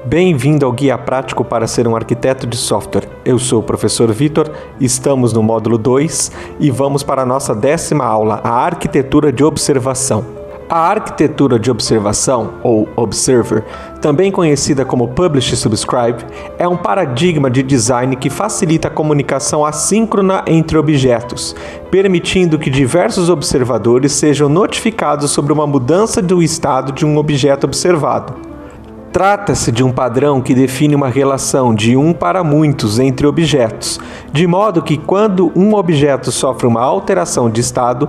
Bem-vindo ao Guia Prático para ser um arquiteto de software. Eu sou o professor Vitor, estamos no módulo 2 e vamos para a nossa 10ª aula, a arquitetura de observação. A arquitetura de observação, ou Observer, também conhecida como Publish Subscribe, é um paradigma de design que facilita a comunicação assíncrona entre objetos, permitindo que diversos observadores sejam notificados sobre uma mudança do estado de um objeto observado. Trata-se de um padrão que define uma relação de um para muitos entre objetos, de modo que quando um objeto sofre uma alteração de estado,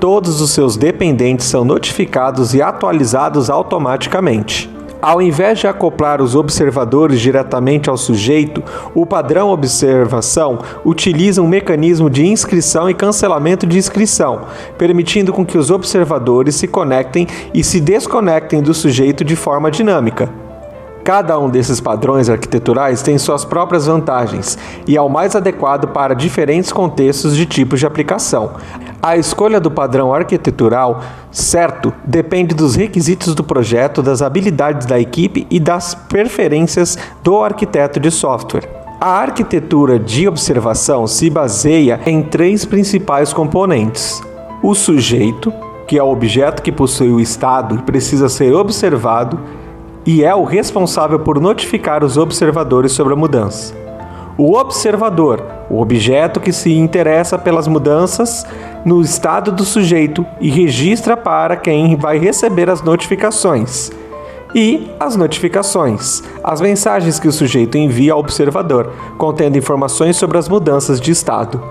todos os seus dependentes são notificados e atualizados automaticamente. Ao invés de acoplar os observadores diretamente ao sujeito, o padrão observação utiliza um mecanismo de inscrição e cancelamento de inscrição, permitindo com que os observadores se conectem e se desconectem do sujeito de forma dinâmica. Cada um desses padrões arquiteturais tem suas próprias vantagens e é o mais adequado para diferentes contextos de tipos de aplicação. A escolha do padrão arquitetural certo depende dos requisitos do projeto, das habilidades da equipe e das preferências do arquiteto de software. A arquitetura de observação se baseia em 3 principais componentes: o sujeito, que é o objeto que possui o estado e precisa ser observado, e é o responsável por notificar os observadores sobre a mudança. O observador, o objeto que se interessa pelas mudanças no estado do sujeito e registra para quem vai receber as notificações. E as notificações, as mensagens que o sujeito envia ao observador, contendo informações sobre as mudanças de estado.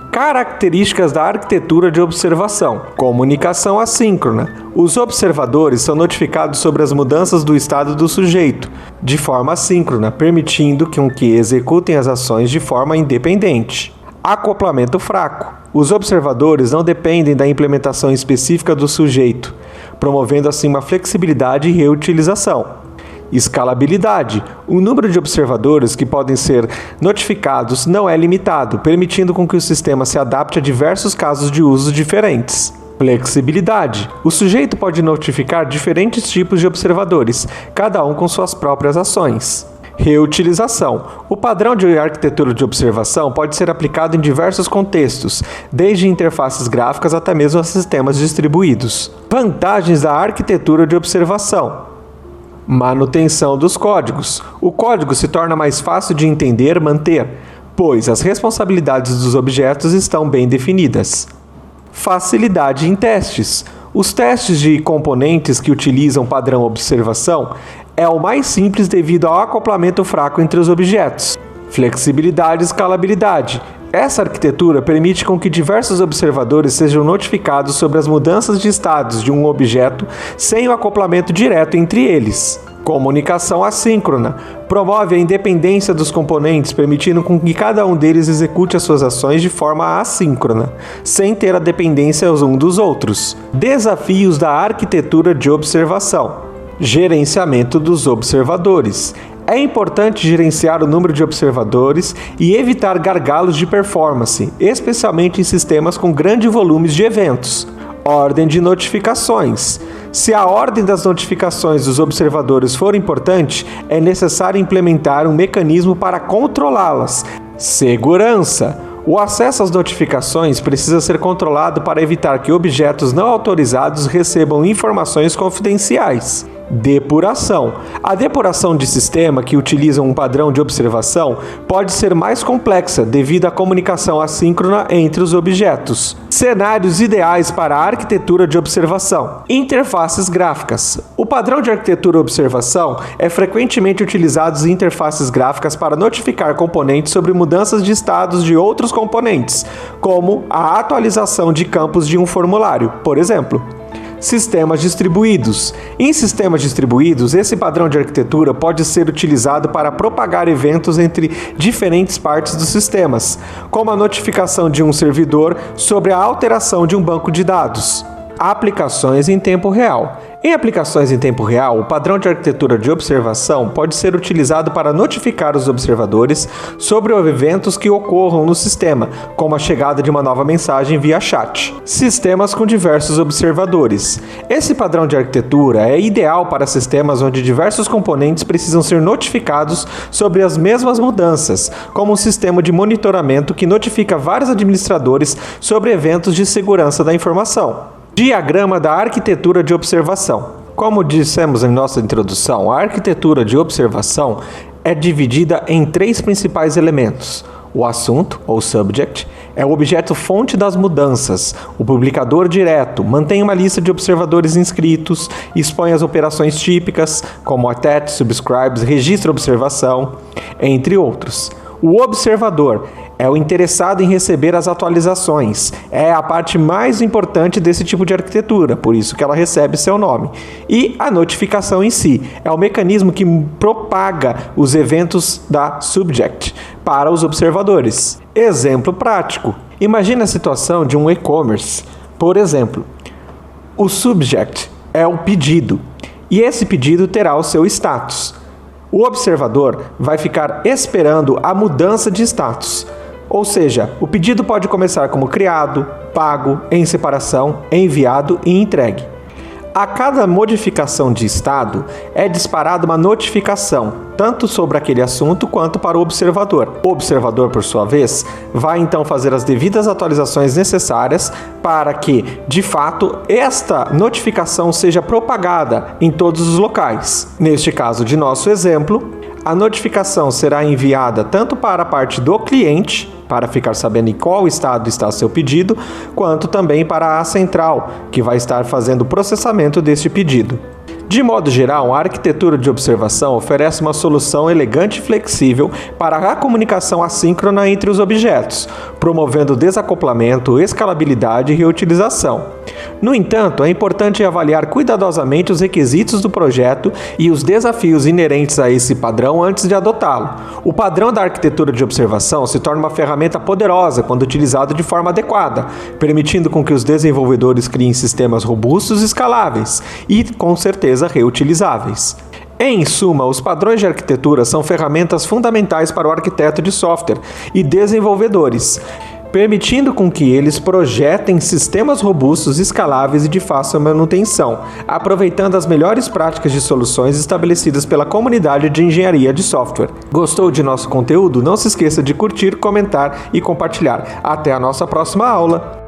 Características da arquitetura de observação. Comunicação assíncrona. Os observadores são notificados sobre as mudanças do estado do sujeito, de forma assíncrona, permitindo que executem as ações de forma independente. Acoplamento fraco. Os observadores não dependem da implementação específica do sujeito, promovendo assim uma flexibilidade e reutilização. Escalabilidade. O número de observadores que podem ser notificados não é limitado, permitindo com que o sistema se adapte a diversos casos de uso diferentes. Flexibilidade. O sujeito pode notificar diferentes tipos de observadores, cada um com suas próprias ações. Reutilização. O padrão de arquitetura de observação pode ser aplicado em diversos contextos, desde interfaces gráficas até mesmo a sistemas distribuídos. Vantagens da arquitetura de observação. Manutenção dos códigos. O código se torna mais fácil de entender e manter, pois as responsabilidades dos objetos estão bem definidas. Facilidade em testes. Os testes de componentes que utilizam padrão observação é o mais simples devido ao acoplamento fraco entre os objetos. Flexibilidade e escalabilidade. Essa arquitetura permite com que diversos observadores sejam notificados sobre as mudanças de estados de um objeto sem o acoplamento direto entre eles. Comunicação assíncrona. Promove a independência dos componentes, permitindo com que cada um deles execute as suas ações de forma assíncrona, sem ter a dependência uns dos outros. Desafios da arquitetura de observação. Gerenciamento dos observadores. É importante gerenciar o número de observadores e evitar gargalos de performance, especialmente em sistemas com grandes volumes de eventos. Ordem de notificações. Se a ordem das notificações dos observadores for importante, é necessário implementar um mecanismo para controlá-las. Segurança. O acesso às notificações precisa ser controlado para evitar que objetos não autorizados recebam informações confidenciais. Depuração. A depuração de sistema que utiliza um padrão de observação pode ser mais complexa devido à comunicação assíncrona entre os objetos. Cenários ideais para a arquitetura de observação. Interfaces gráficas. O padrão de arquitetura observação é frequentemente utilizado em interfaces gráficas para notificar componentes sobre mudanças de estados de outros componentes, como a atualização de campos de um formulário, por exemplo. Sistemas distribuídos. Em sistemas distribuídos, esse padrão de arquitetura pode ser utilizado para propagar eventos entre diferentes partes dos sistemas, como a notificação de um servidor sobre a alteração de um banco de dados. Aplicações em tempo real. Em aplicações em tempo real, o padrão de arquitetura de observação pode ser utilizado para notificar os observadores sobre eventos que ocorram no sistema, como a chegada de uma nova mensagem via chat. Sistemas com diversos observadores. Esse padrão de arquitetura é ideal para sistemas onde diversos componentes precisam ser notificados sobre as mesmas mudanças, como um sistema de monitoramento que notifica vários administradores sobre eventos de segurança da informação. Diagrama da arquitetura de observação. Como dissemos em nossa introdução, a arquitetura de observação é dividida em 3 principais elementos. O assunto, ou subject, é o objeto fonte das mudanças. O publicador direto mantém uma lista de observadores inscritos, expõe as operações típicas, como attach, subscribes, registra observação, entre outros. O observador é o interessado em receber as atualizações. É a parte mais importante desse tipo de arquitetura, por isso que ela recebe seu nome. E a notificação em si é o mecanismo que propaga os eventos da subject para os observadores. Exemplo prático. Imagine a situação de um e-commerce. Por exemplo, o subject é o pedido, e esse pedido terá o seu status. O observador vai ficar esperando a mudança de status. Ou seja, o pedido pode começar como criado, pago, em separação, enviado e entregue. A cada modificação de estado é disparada uma notificação, tanto sobre aquele assunto quanto para o observador. O observador, por sua vez, vai então fazer as devidas atualizações necessárias para que, de fato, esta notificação seja propagada em todos os locais. Neste caso de nosso exemplo, a notificação será enviada tanto para a parte do cliente, para ficar sabendo em qual estado está seu pedido, quanto também para a central, que vai estar fazendo o processamento deste pedido. De modo geral, a arquitetura de observação oferece uma solução elegante e flexível para a comunicação assíncrona entre os objetos, promovendo desacoplamento, escalabilidade e reutilização. No entanto, é importante avaliar cuidadosamente os requisitos do projeto e os desafios inerentes a esse padrão antes de adotá-lo. O padrão da arquitetura de observação se torna uma ferramenta poderosa quando utilizado de forma adequada, permitindo com que os desenvolvedores criem sistemas robustos e escaláveis e, com certeza, reutilizáveis. Em suma, os padrões de arquitetura são ferramentas fundamentais para o arquiteto de software e desenvolvedores, permitindo com que eles projetem sistemas robustos, escaláveis e de fácil manutenção, aproveitando as melhores práticas de soluções estabelecidas pela comunidade de engenharia de software. Gostou de nosso conteúdo? Não se esqueça de curtir, comentar e compartilhar. Até a nossa próxima aula!